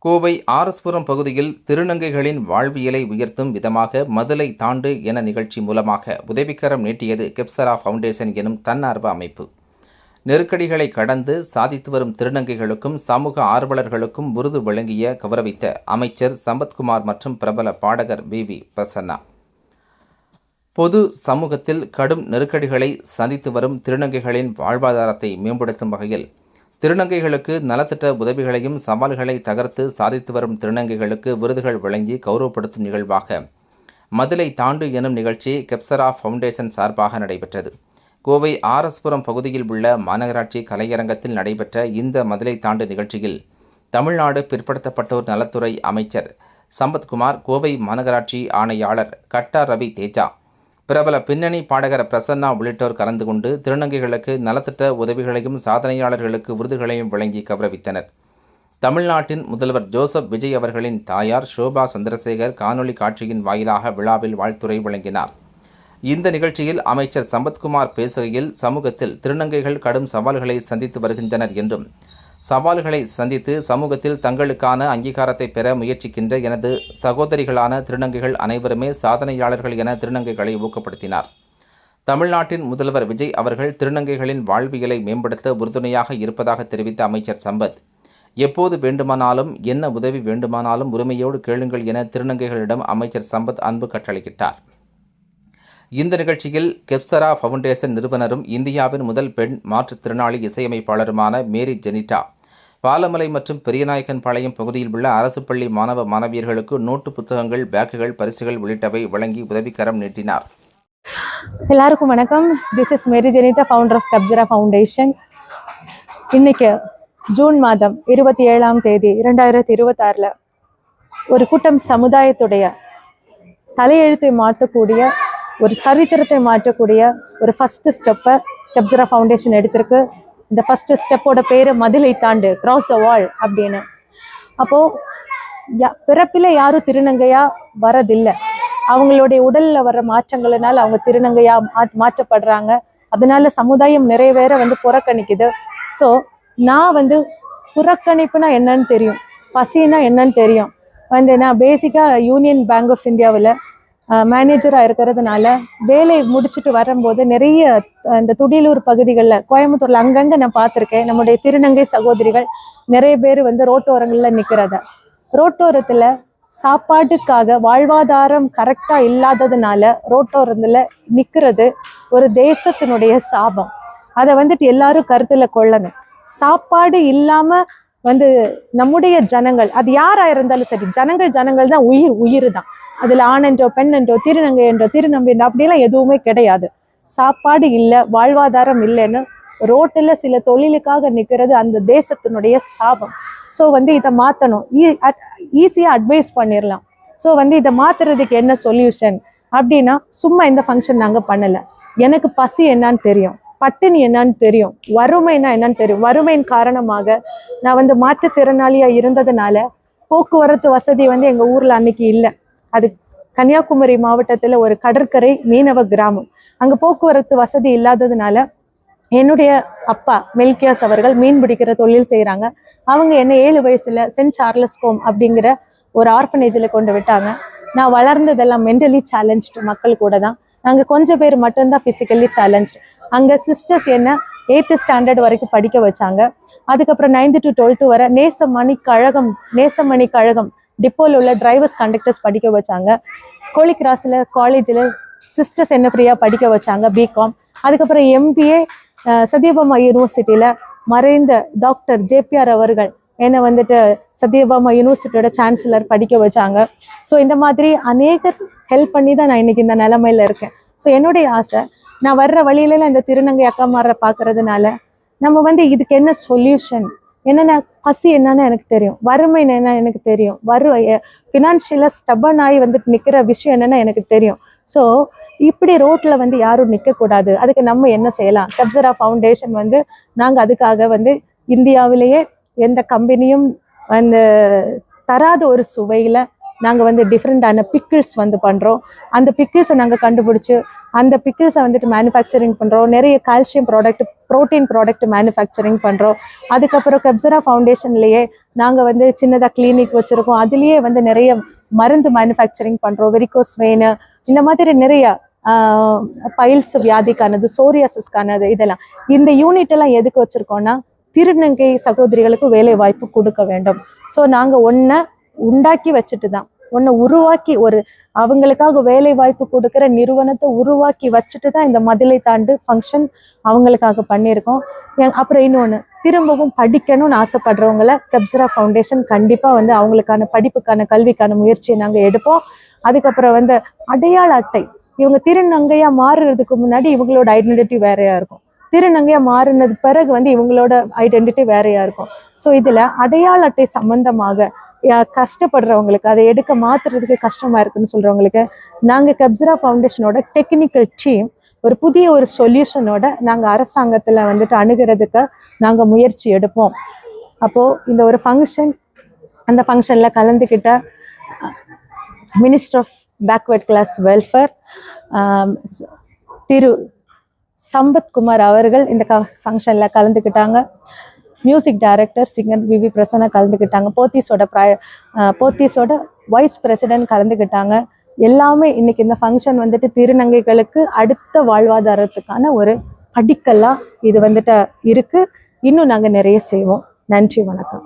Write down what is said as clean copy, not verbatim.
கோவை ஆர்எஸ்புரம் பகுதியில் திருநங்கைகளின் வாழ்வியலை உயர்த்தும் விதமாக மதுளை தாண்டு என நிகழ்ச்சி மூலமாக உதவிக்கரம் நீட்டியது கெப்சரா ஃபவுண்டேஷன் எனும் தன்னார்வ அமைப்பு. நெருக்கடிகளை கடந்து சாதித்து வரும் திருநங்கைகளுக்கும் சமூக ஆர்வலர்களுக்கும் விருது வழங்கிய கௌரவித்த அமைச்சர் சம்பத்குமார் மற்றும் பிரபல பாடகர் வி பிரசன்னா. பொது சமூகத்தில் கடும் நெருக்கடிகளை சந்தித்து வரும் திருநங்கைகளின் வாழ்வாதாரத்தை மேம்படுத்தும் வகையில் திருநங்கைகளுக்கு நலத்திட்ட உதவிகளையும் சவால்களை தகர்த்து சாதித்து வரும் திருநங்கைகளுக்கு விருதுகள் வழங்கி கௌரவப்படுத்தும் நிகழ்வாக மதுளை தாண்டு எனும் நிகழ்ச்சி கெப்சரா ஃபவுண்டேஷன் சார்பாக நடைபெற்றது. கோவை ஆர்எஸ்புரம் பகுதியில் உள்ள மாநகராட்சி கலையரங்கத்தில் நடைபெற்ற இந்த மதுளை தாண்டு நிகழ்ச்சியில் தமிழ்நாடு பிற்படுத்தப்பட்டோர் நலத்துறை அமைச்சர் சம்பத்குமார், கோவை மாநகராட்சி ஆணையாளர் கட்டா ரவி தேஜா, பிரபல பின்னணி பாடகர் பிரசன்னா உள்ளிட்டோர் கலந்து கொண்டு திருநங்கைகளுக்கு நலத்திட்ட உதவிகளையும் சாதனையாளர்களுக்கு விருதுகளையும் வழங்கி கௌரவித்தனர். தமிழ்நாட்டின் முதல்வர் ஜோசப் விஜய் அவர்களின் தாயார் ஷோபா சந்திரசேகர் காணொலி காட்சியின் வாயிலாக விழாவில் வாழ்த்துரை வழங்கினார். இந்த நிகழ்ச்சியில் அமைச்சர் சம்பத்குமார் பேசுகையில், சமூகத்தில் திருநங்கைகள் கடும் சவால்களை சந்தித்து வருகின்றனர் என்றும், சவால்களை சந்தித்து சமூகத்தில் தங்களுக்கான அங்கீகாரத்தை பெற முயற்சிக்கின்ற எனது சகோதரிகளான திருநங்கைகள் அனைவருமே சாதனையாளர்கள் என திருநங்கைகளை ஊக்கப்படுத்தினார். தமிழ்நாட்டின் முதல்வர் விஜய் அவர்கள் திருநங்கைகளின் வாழ்வியலை மேம்படுத்த உறுதுணையாக இருப்பதாக தெரிவித்த அமைச்சர் சம்பத், எப்போது வேண்டுமானாலும் என்ன உதவி வேண்டுமானாலும் உரிமையோடு கேளுங்கள் என திருநங்கைகளிடம் அமைச்சர் சம்பத் அன்பு கட்டளையிட்டார். இந்த நிகழ்ச்சியில் கெப்சரா ஃபவுண்டேஷன் நிறுவனரும் இந்தியாவின் முதல் பெண் மாற்றுத்திறனாளி இசையமைப்பாளருமான மேரி ஜெனிட்டா, பாலமலை மற்றும் பெரியநாயக்கன் பாளையம் பகுதியில் உள்ள அரசு பள்ளி மாணவ மாணவியர்களுக்கு நோட்டு புத்தகங்கள், பேக்குகள், பரிசுகள் உள்ளிட்டவை வழங்கி உதவிக்கரம் நீட்டினார். எல்லாருக்கும் வணக்கம். This is Mary Jenita, founder of Kepsara foundation. இன்னைக்கு ஜூன் மாதம் 27ஆம் தேதி 2026 ஒரு கூட்டம் சமுதாயத்துடைய தலையெழுத்தை மாற்றக்கூடிய, ஒரு சரித்திரத்தை மாற்றக்கூடிய ஒரு ஃபர்ஸ்ட் ஸ்டெப்பை கெப்சரா ஃபவுண்டேஷன் எடுத்திருக்கு. இந்த ஃபர்ஸ்ட் ஸ்டெப்போட பேர் மதுளை தாண்டு, கிராஸ் த வால் அப்படின்னு. அப்போது பிறப்பில் யாரும் திருநங்கையாக வரதில்லை. அவங்களுடைய உடலில் வர்ற மாற்றங்களினால் அவங்க திருநங்கையாக மாற்றப்படுறாங்க. அதனால சமுதாயம் நிறைவேற புறக்கணிக்குது. ஸோ நான் புறக்கணிப்புனா என்னன்னு தெரியும், பசினா என்னன்னு தெரியும். நான் பேசிக்காக யூனியன் பேங்க் ஆஃப் இந்தியாவில் மேனேஜராக இருக்கிறதுனால வேலை முடிச்சுட்டு வரும்போது நிறைய இந்த துடியலூர் பகுதிகளில், கோயம்புத்தூரில் அங்கங்கே நான் பார்த்துருக்கேன். நம்முடைய திருநங்கை சகோதரிகள் நிறைய பேர் ரோட்டோரங்களில் நிற்கிறத, ரோட்டோரத்தில் சாப்பாட்டுக்காக வாழ்வாதாரம் கரெக்டாக இல்லாததுனால ரோட்டோரத்தில் நிற்கிறது ஒரு தேசத்தினுடைய சாபம். அதை எல்லாரும் கருத்தில் கொள்ளணும். சாப்பாடு இல்லாமல் நம்முடைய ஜனங்கள், அது யாராக இருந்தாலும் சரி, ஜனங்கள் தான் உயிர் தான். அதில் ஆணென்றோ பெண்ணென்றோ திருநங்கை என்றோ திருநம்பி என்றோ அப்படியெல்லாம் எதுவுமே கிடையாது. சாப்பாடு இல்லை, வாழ்வாதாரம் இல்லைன்னு ரோட்டில் சில தொழிலுக்காக நிற்கிறது அந்த தேசத்தினுடைய சாபம். ஸோ இதை மாற்றணும். ஈஸியாக அட்வைஸ் பண்ணிடலாம். ஸோ இதை மாற்றுறதுக்கு என்ன சொல்யூஷன் அப்படின்னா, சும்மா இந்த ஃபங்க்ஷன் நாங்கள் பண்ணலை. எனக்கு பசி என்னான்னு தெரியும், பட்டினி என்னான்னு தெரியும், வறுமைனா என்னன்னு தெரியும். வறுமையின் காரணமாக நான் மாற்றுத்திறனாளியாக இருந்ததுனால போக்குவரத்து வசதி எங்கள் ஊரில் அன்னைக்கு இல்லை. அது கன்னியாகுமரி மாவட்டத்தில் ஒரு கடற்கரை மீனவ கிராமம். அங்கே போக்குவரத்து வசதி இல்லாததுனால என்னுடைய அப்பா மெல்கியாஸ் அவர்கள் மீன் பிடிக்கிற தொழில் செய்கிறாங்க. அவங்க என்ன 7 வயசுல சென்ட் சார்லஸ் ஹோம் அப்படிங்கிற ஒரு ஆர்ஃபனேஜில் கொண்டு விட்டாங்க. நான் வளர்ந்ததெல்லாம் மென்டலி சேலஞ்ச்டு மக்கள் கூட தான். நாங்கள் கொஞ்சம் பேர் மட்டும்தான் ஃபிசிக்கலி சேலஞ்ச்டு. அங்கே சிஸ்டர்ஸ் என்ன 8th ஸ்டாண்டர்ட் வரைக்கும் படிக்க வச்சாங்க. அதுக்கப்புறம் 9th to 12th வரை நேசமணி கழகம் டிப்போவில் உள்ள டிரைவர்ஸ் கண்டக்டர்ஸ் படிக்க வச்சாங்க. ஸ்கோலி கிராஸில் காலேஜில் சிஸ்டர்ஸ் என்ன ஃப்ரீயாக படிக்க வச்சாங்க, பிகாம். அதுக்கப்புறம் MBA சத்யபாமா யூனிவர்சிட்டியில் மறைந்த டாக்டர் JPR அவர்கள் என்னை சத்யபாமா யூனிவர்சிட்டியோட சான்சலர் படிக்க வச்சாங்க. ஸோ இந்த மாதிரி அநேகர் ஹெல்ப் பண்ணி தான் நான் இன்னைக்கு இந்த நிலைமையில் இருக்கேன். ஸோ என்னுடைய ஆசை, நான் வர்ற வழியிலலாம் இந்த திருநங்கை அக்காமாரை பார்க்கறதுனால நம்ம இதுக்கு என்ன சொல்யூஷன், என்னென்ன பசி என்னன்னு எனக்கு தெரியும், வறுமை என்ன எனக்கு தெரியும், ஃபினான்ஷியலாக ஸ்டபன் ஆகி நிற்கிற விஷயம் என்னென்னு எனக்கு தெரியும். ஸோ இப்படி ரோட்டில் யாரும் நிற்கக்கூடாது. அதுக்கு நம்ம என்ன செய்யலாம்? கெப்சரா ஃபவுண்டேஷன் நாங்கள் அதுக்காக இந்தியாவிலேயே எந்த கம்பெனியும் தராத ஒரு சுவையில் நாங்கள் டிஃப்ரெண்டான பிக்கிள்ஸ் பண்ணுறோம். அந்த பிக்கிள்ஸை நாங்கள் கண்டுபிடிச்சி அந்த பிக்கிள்ஸை மேனுஃபேக்சரிங் பண்ணுறோம். நிறைய கால்சியம் ப்ரோட்டீன் ப்ராடக்ட் மேனுஃபேக்சரிங் பண்ணுறோம். அதுக்கப்புறம் கெப்சரா ஃபவுண்டேஷன்லேயே நாங்கள் வந்து சின்னதாக கிளினிக் வச்சுருக்கோம். அதுலேயே வந்து நிறைய மருந்து மேனுஃபேக்சரிங் பண்ணுறோம். வெரிகோஸ் வெயின், இந்த மாதிரி நிறைய பைல்ஸ் வியாதிக்கானது, சோரியாசிஸ்க்கானது, இதெல்லாம். இந்த யூனிட் எல்லாம் எதுக்கு வச்சுருக்கோன்னா திருநங்கை சகோதரிகளுக்கு வேலை வாய்ப்பு கொடுக்க வேண்டும். ஸோ நாங்கள் ஒன்றை உண்டாக்கி வச்சுட்டு தான், ஒன்றை உருவாக்கி, ஒரு அவங்களுக்காக வேலை வாய்ப்பு கொடுக்குற நிறுவனத்தை உருவாக்கி வச்சுட்டு தான் இந்த மதிலை தாண்டு ஃபங்க்ஷன் அவங்களுக்காக பண்ணியிருக்கோம். அப்புறம் இன்னொன்று, திரும்பவும் படிக்கணும்னு ஆசைப்படுறவங்கள கெப்சரா ஃபவுண்டேஷன் கண்டிப்பாக வந்து அவங்களுக்கான படிப்புக்கான கல்விக்கான முயற்சியை நாங்கள் எடுப்போம். அதுக்கப்புறம் வந்து அடையாள அட்டை, இவங்க திருநங்கையா மாறுறதுக்கு முன்னாடி இவங்களோட ஐடென்டிட்டி வேறையா இருக்கும். திருநங்கையா மாறினது பிறகு வந்து இவங்களோட ஐடென்டிட்டி வேறையா இருக்கும். ஸோ இதுல அடையாள அட்டை சம்பந்தமாக கஷ்டப்படுறவங்களுக்கு, அதை எடுக்க மாத்துறதுக்கு கஷ்டமா இருக்குன்னு சொல்றவங்களுக்கு நாங்க கெப்சரா ஃபவுண்டேஷனோட டெக்னிக்கல் டீம் புதிய ஒரு சொல்யூஷனோட நாங்க அரசாங்கத்துல வந்துட்டு அணுகிறதுக்கு நாங்க முயற்சி எடுப்போம். அப்போ இந்த ஒரு ஃபங்க்ஷன், அந்த ஃபங்க்ஷன்ல கலந்துக்கிட்ட minister of backward class welfare திரு சம்பத்குமார் அவர்கள் இந்த ஃபங்க்ஷனில் கலந்துக்கிட்டாங்க. Music director singer VV Prasanna கலந்துக்கிட்டாங்க. போத்தீஸோட வைஸ் பிரசிடென்ட் கலந்துக்கிட்டாங்க. எல்லாமே இன்னைக்கு இந்த ஃபங்க்ஷன் வந்துட்டு திருநங்கைகளுக்கு அடுத்த வாழ்வாதாரத்துக்கான ஒரு படிக்கல்லாக இது வந்துட்டு இருக்குது. இன்னும் நாங்கள் நிறைய செய்வோம். நன்றி, வணக்கம்.